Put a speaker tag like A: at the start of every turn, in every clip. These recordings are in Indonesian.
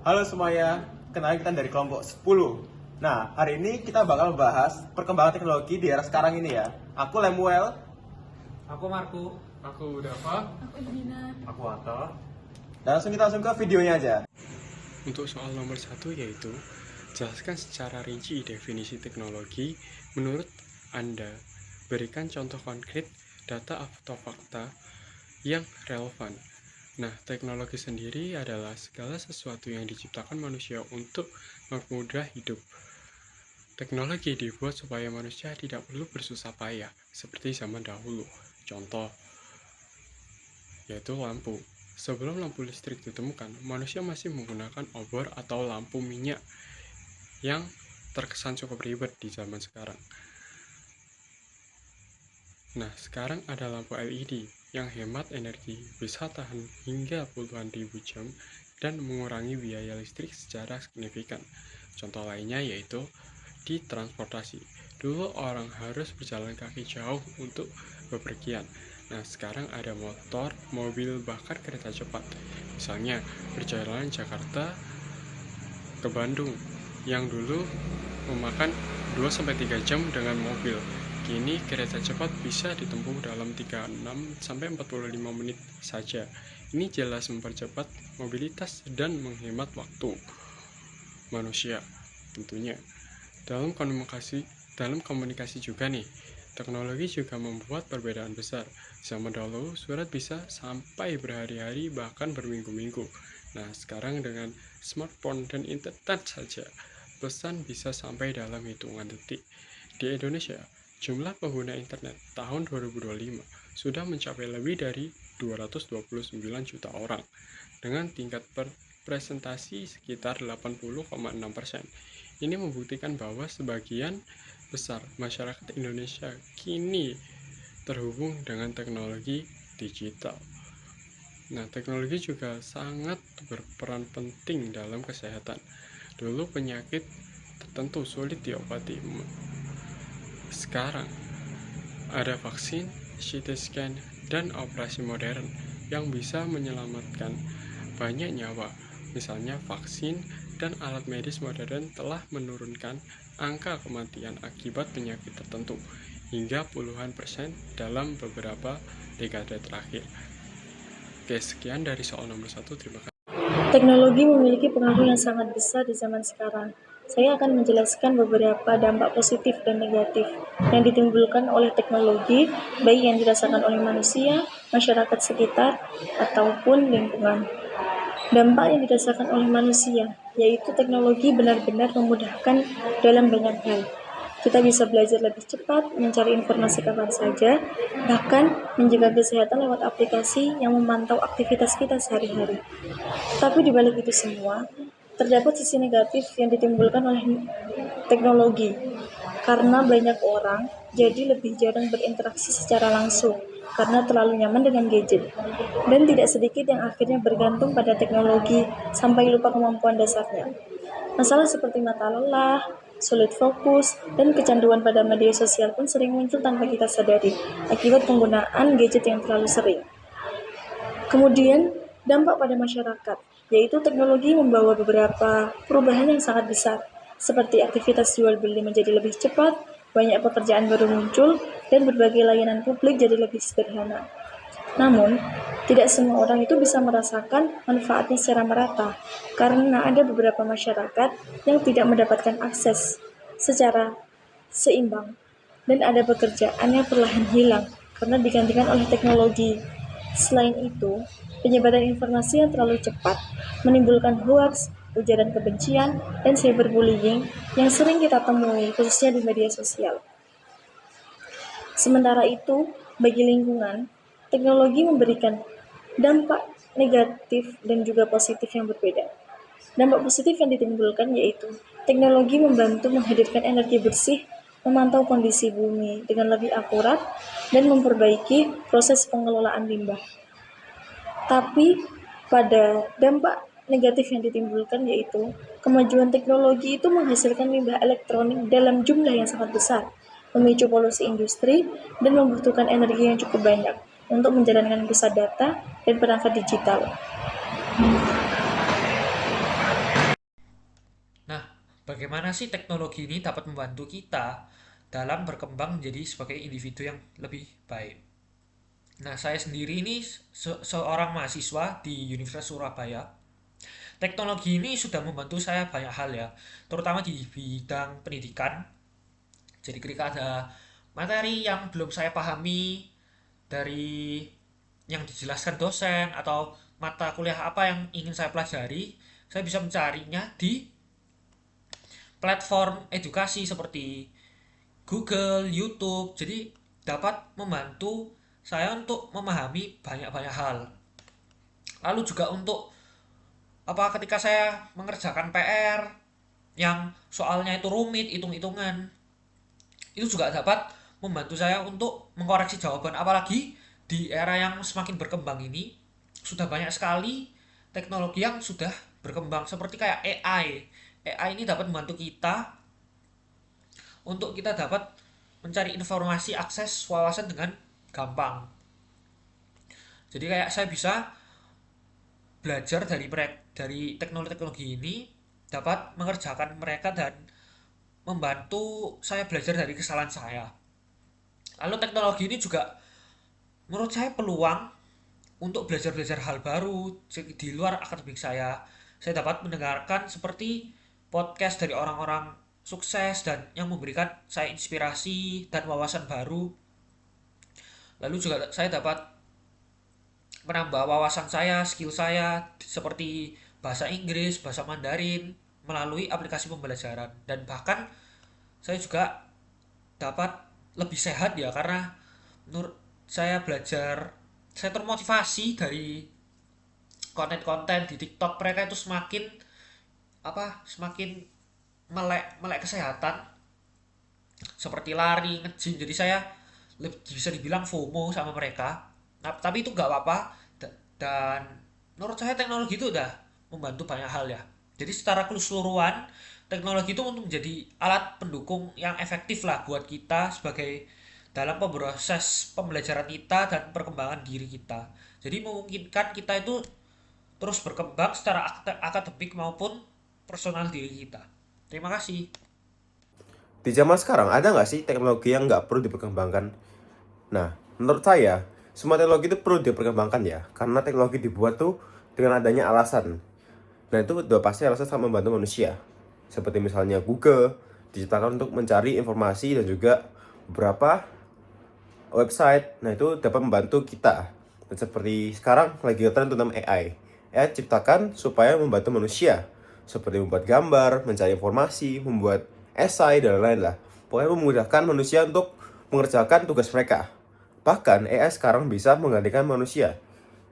A: Halo semuanya, kenalin kita dari kelompok 10. Nah, hari ini kita bakal bahas perkembangan teknologi di era sekarang ini ya. Aku Lemuel.
B: Aku Marco.
C: Aku Dava.
D: Aku Irina.
C: Aku Atta.
A: Dan kita langsung ke videonya aja.
C: Untuk soal nomor 1 yaitu jelaskan secara rinci definisi teknologi menurut Anda. Berikan contoh konkret data atau fakta yang relevan. Nah, teknologi sendiri adalah segala sesuatu yang diciptakan manusia untuk mempermudah hidup. Teknologi dibuat supaya manusia tidak perlu bersusah payah, seperti zaman dahulu. Contoh, yaitu lampu. Sebelum lampu listrik ditemukan, manusia masih menggunakan obor atau lampu minyak yang terkesan cukup ribet di zaman sekarang. Nah, sekarang ada lampu LED yang hemat energi, bisa tahan hingga puluhan ribu jam dan mengurangi biaya listrik secara signifikan. Contoh lainnya yaitu di transportasi. Dulu orang harus berjalan kaki jauh untuk bepergian. Nah, sekarang ada motor, mobil, bahkan kereta cepat. Misalnya, perjalanan Jakarta ke Bandung yang dulu memakan 2-3 jam dengan mobil. Kini kereta cepat bisa ditempuh dalam 36-45 menit saja. Ini jelas mempercepat mobilitas dan menghemat waktu manusia tentunya. Dalam komunikasi juga nih, teknologi juga membuat perbedaan besar. Zaman dahulu surat bisa sampai berhari-hari bahkan berminggu-minggu. Nah, sekarang dengan smartphone dan internet saja, pesan bisa sampai dalam hitungan detik. Di Indonesia, jumlah pengguna internet tahun 2025 sudah mencapai lebih dari 229 juta orang dengan tingkat presentasi sekitar 80,6%. Ini membuktikan bahwa sebagian besar masyarakat Indonesia kini terhubung dengan teknologi digital. Nah, teknologi juga sangat berperan penting dalam kesehatan. Dulu penyakit tertentu sulit diobati. Sekarang ada vaksin, CT scan, dan operasi modern yang bisa menyelamatkan banyak nyawa. Misalnya vaksin dan alat medis modern telah menurunkan angka kematian akibat penyakit tertentu hingga puluhan persen dalam beberapa dekade terakhir. Oke, sekian dari soal nomor 1. Terima kasih.
D: Teknologi memiliki pengaruh yang sangat besar di zaman sekarang. Saya akan menjelaskan beberapa dampak positif dan negatif yang ditimbulkan oleh teknologi, baik yang dirasakan oleh manusia, masyarakat sekitar, ataupun lingkungan. Dampak yang dirasakan oleh manusia, yaitu teknologi benar-benar memudahkan dalam banyak hal. Kita bisa belajar lebih cepat, mencari informasi kapan saja, bahkan menjaga kesehatan lewat aplikasi yang memantau aktivitas kita sehari-hari. Tapi di balik itu semua, terdapat sisi negatif yang ditimbulkan oleh teknologi, karena banyak orang jadi lebih jarang berinteraksi secara langsung karena terlalu nyaman dengan gadget, dan tidak sedikit yang akhirnya bergantung pada teknologi sampai lupa kemampuan dasarnya. Masalah seperti mata lelah, sulit fokus, dan kecanduan pada media sosial pun sering muncul tanpa kita sadari akibat penggunaan gadget yang terlalu sering. Kemudian, dampak pada masyarakat, yaitu teknologi membawa beberapa perubahan yang sangat besar, seperti aktivitas jual beli menjadi lebih cepat, banyak pekerjaan baru muncul, dan berbagai layanan publik jadi lebih sederhana. Namun, tidak semua orang itu bisa merasakan manfaatnya secara merata, karena ada beberapa masyarakat yang tidak mendapatkan akses secara seimbang, dan ada pekerjaan yang perlahan hilang karena digantikan oleh teknologi. Selain itu, penyebaran informasi yang terlalu cepat menimbulkan hoaks, ujaran kebencian, dan cyberbullying yang sering kita temui khususnya di media sosial. Sementara itu, bagi lingkungan, teknologi memberikan dampak negatif dan juga positif yang berbeda. Dampak positif yang ditimbulkan yaitu teknologi membantu menghadirkan energi bersih, memantau kondisi bumi dengan lebih akurat, dan memperbaiki proses pengelolaan limbah. Tapi pada dampak negatif yang ditimbulkan yaitu kemajuan teknologi itu menghasilkan limbah elektronik dalam jumlah yang sangat besar, memicu polusi industri, dan membutuhkan energi yang cukup banyak untuk menjalankan pusat data dan perangkat digital.
B: bagaimana sih teknologi ini dapat membantu kita dalam berkembang menjadi sebagai individu yang lebih baik. Nah, saya sendiri ini seorang mahasiswa di Universitas Surabaya. Teknologi ini sudah membantu saya banyak hal ya, terutama di bidang pendidikan. Jadi ketika ada materi yang belum saya pahami dari yang dijelaskan dosen atau mata kuliah apa yang ingin saya pelajari, saya bisa mencarinya di platform edukasi seperti Google, YouTube. Jadi dapat membantu saya untuk memahami banyak-banyak hal. Lalu juga untuk ketika saya mengerjakan PR yang soalnya itu rumit, hitung-hitungan, itu juga dapat membantu saya untuk mengkoreksi jawaban. Apalagi di era yang semakin berkembang ini, sudah banyak sekali teknologi yang sudah berkembang seperti kayak AI. AI ini dapat membantu kita untuk kita dapat mencari informasi, akses wawasan dengan gampang. Jadi kayak saya bisa belajar dari teknologi ini, dapat mengerjakan mereka dan membantu saya belajar dari kesalahan saya. Lalu teknologi ini juga menurut saya peluang untuk belajar-belajar hal baru di luar akademik saya. Saya dapat mendengarkan seperti podcast dari orang-orang sukses dan yang memberikan saya inspirasi dan wawasan baru. Lalu juga saya dapat menambah wawasan saya, skill saya seperti bahasa Inggris, bahasa Mandarin melalui aplikasi pembelajaran. Dan bahkan saya juga dapat lebih sehat ya, karena menurut saya saya termotivasi dari konten-konten di TikTok mereka itu semakin melek kesehatan seperti lari, nge-gym. Jadi saya bisa dibilang FOMO sama mereka. Nah, tapi itu nggak apa-apa, dan menurut saya teknologi itu udah membantu banyak hal ya. Jadi secara keseluruhan teknologi itu untuk menjadi alat pendukung yang efektif lah buat kita sebagai dalam proses pembelajaran kita dan perkembangan diri kita. Jadi memungkinkan kita itu terus berkembang secara akademik maupun personal diri kita. Terima kasih.
A: Di zaman sekarang ada nggak sih teknologi yang nggak perlu diperkembangkan? Nah, menurut saya semua teknologi itu perlu diperkembangkan ya, karena teknologi dibuat tuh dengan adanya alasan. Nah, itu udah pasti alasan sangat membantu manusia. Seperti misalnya Google diciptakan untuk mencari informasi dan juga beberapa website. Nah, itu dapat membantu kita. Dan seperti sekarang lagi tren tentang AI. AI diciptakan supaya membantu manusia, seperti membuat gambar, mencari informasi, membuat esai dan lain-lain lah. Pokoknya memudahkan manusia untuk mengerjakan tugas mereka. Bahkan AI sekarang bisa menggantikan manusia.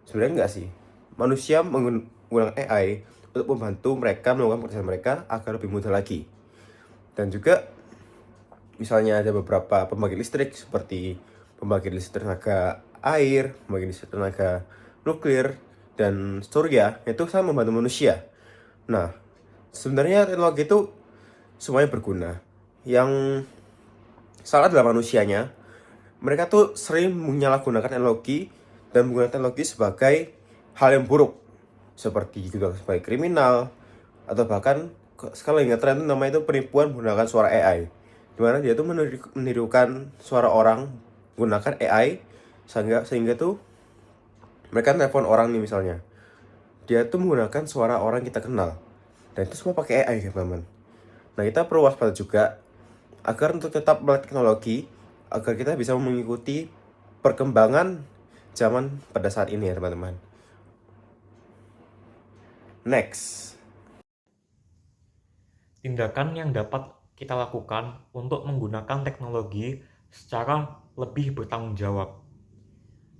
A: Sebenarnya enggak sih. Manusia menggunakan AI untuk membantu mereka melakukan pekerjaan mereka agar lebih mudah lagi. Dan juga misalnya ada beberapa pembangkit listrik seperti pembangkit listrik tenaga air, pembangkit listrik tenaga nuklir, dan surya, itu sangat membantu manusia. Nah, sebenarnya teknologi itu semuanya berguna. Yang salah adalah manusianya. Mereka tuh sering menyalahgunakan teknologi dan menggunakan teknologi sebagai hal yang buruk, seperti juga sebagai kriminal, atau bahkan sekali lagi tren itu namanya itu penipuan menggunakan suara AI, dimana dia tuh menirukan suara orang menggunakan AI sehingga tuh mereka telepon orang nih misalnya, dia tuh menggunakan suara orang kita kenal, dan itu semua pakai AI teman-teman. Nah, kita perlu waspada juga agar untuk tetap melek teknologi, agar kita bisa mengikuti perkembangan zaman pada saat ini ya teman-teman. Next.
E: Tindakan yang dapat kita lakukan untuk menggunakan teknologi secara lebih bertanggung jawab.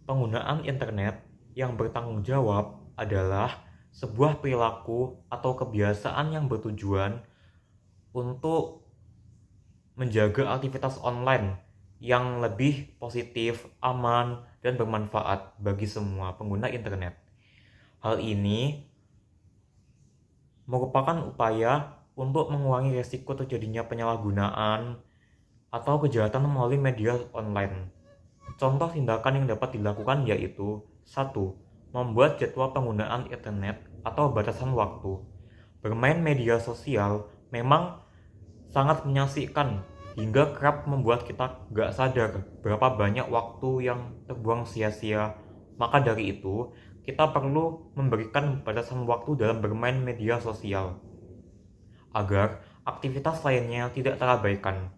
E: Penggunaan internet yang bertanggung jawab adalah sebuah perilaku atau kebiasaan yang bertujuan untuk menjaga aktivitas online yang lebih positif, aman, dan bermanfaat bagi semua pengguna internet. Hal ini merupakan upaya untuk mengurangi risiko terjadinya penyalahgunaan atau kejahatan melalui media online. Contoh tindakan yang dapat dilakukan yaitu 1. Membuat jadwal penggunaan internet atau batasan waktu. Bermain media sosial memang sangat menyaksikan hingga kerap membuat kita gak sadar berapa banyak waktu yang terbuang sia-sia. Maka dari itu, kita perlu memberikan batasan waktu dalam bermain media sosial agar aktivitas lainnya tidak terabaikan.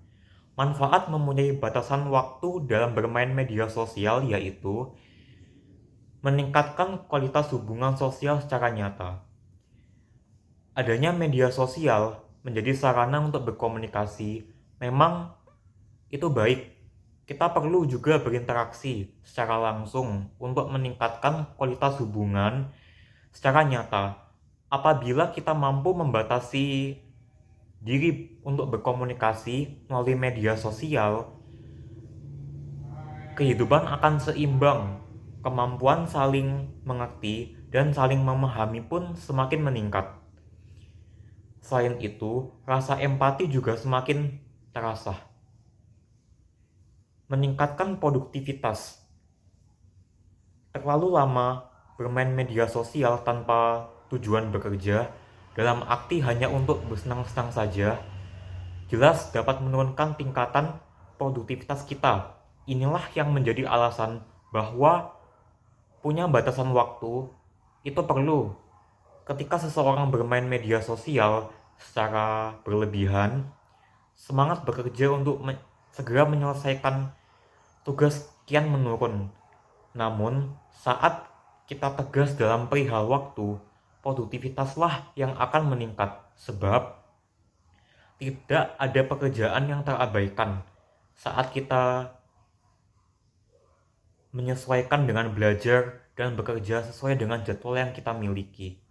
E: Manfaat mempunyai batasan waktu dalam bermain media sosial yaitu meningkatkan kualitas hubungan sosial secara nyata. Adanya media sosial menjadi sarana untuk berkomunikasi, memang itu baik. Kita perlu juga berinteraksi secara langsung untuk meningkatkan kualitas hubungan secara nyata. Apabila kita mampu membatasi diri untuk berkomunikasi melalui media sosial, kehidupan akan seimbang, kemampuan saling mengerti dan saling memahami pun semakin meningkat. Selain itu, rasa empati juga semakin terasa. Meningkatkan produktivitas. Terlalu lama bermain media sosial tanpa tujuan bekerja, dalam arti hanya untuk bersenang-senang saja, jelas dapat menurunkan tingkatan produktivitas kita. Inilah yang menjadi alasan bahwa punya batasan waktu itu perlu. Ketika seseorang bermain media sosial secara berlebihan, semangat bekerja untuk segera menyelesaikan tugas kian menurun. Namun, saat kita tegas dalam perihal waktu, produktivitaslah yang akan meningkat, sebab tidak ada pekerjaan yang terabaikan saat kita menyesuaikan dengan belajar dan bekerja sesuai dengan jadwal yang kita miliki.